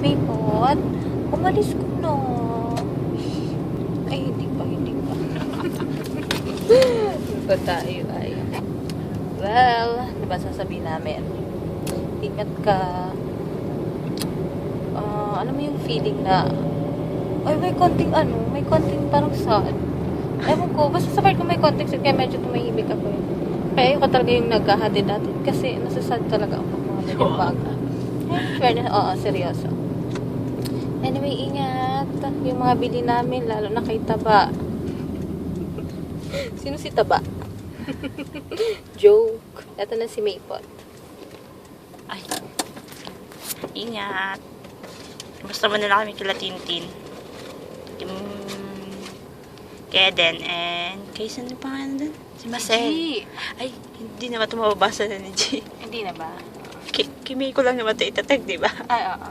May pot. Umalis ko na. Ay, hindi pa. Ba tayo ay... Well, diba sasabihin namin? Ingat ka. Alam mo yung feeling na ay may konting parang sad. Ewan ko, basta sa part ko may konting sad, kaya medyo tumahimik ako eh. Kaya ayoko talaga yung naghahatid natin kasi nasasad talaga ako mga medyo baga. Fairness, oo, seryoso. Anyway, ingat. Yung mga bili namin, lalo na kay Taba. Sino si Taba? Joke. Ito na si Maypot. Ay. Ingat. Basta mo na lang kami kila Tintin. Kaya din, and kay saan yung pangalan dun? Si Marcel. G. Ay, hindi naman ito mababasa na ni G. Hindi na ba? Kimi ko lang naman ito itatag, di ba? Ay, oo.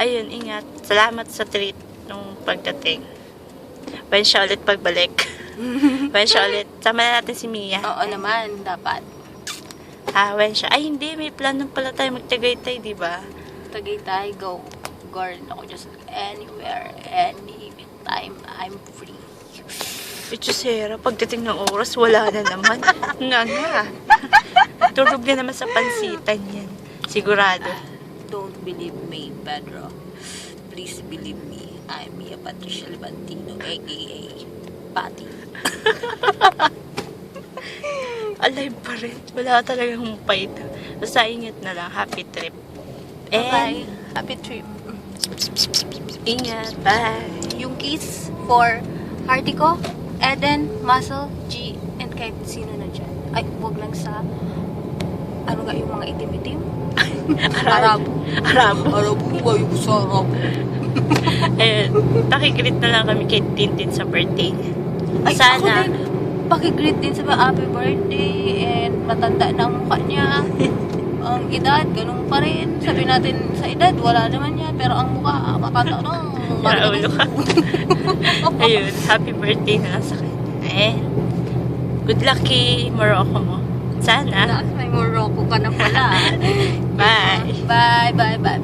Ayun, ingat. Salamat sa treat nung pagdating. When siya ulit pagbalik. When siya ulit. Sama na natin si Mia. Oo naman, dapat. When siya. Ay, hindi. May plan pala tayo magtagaytay, di ba? Tagaytay, go. Girl, ako just anywhere, anytime, I'm free. Sarah, pagdating ng oras, wala na naman. Nga. Turog na naman sa pansitan yan. Sigurado. Don't believe me, Pedro. Please believe me. I'm Mia Patricia Levantino, a.k.a. Patty. Alive pa rin. Wala talagang humpay ito. Basta ingat na lang. Happy trip. Bye. Happy trip. Ingat. Bye. Yung kiss for Hardy ko, Eden, Muscle, G, and kahit sino na dyan. Ay, huwag lang sa ano nga yung mga itim-itim? Arabo. Arabo ba yung sa Arabo? Nakikrit na lang kami kay Tintin sa birthday niya. Ay, Sana. ako din. Pakigreet din sa happy birthday and matanda na ang mukha niya. Ang edad, ganun pa rin. Sabi natin sa edad, wala naman yan. Pero ang mukha, matanda na. Maraulo ka. Ayun, happy birthday na lang sa kanya. Good luck kay Morocco mo. Sana. May Morocco ka na pala. Bye. Bye.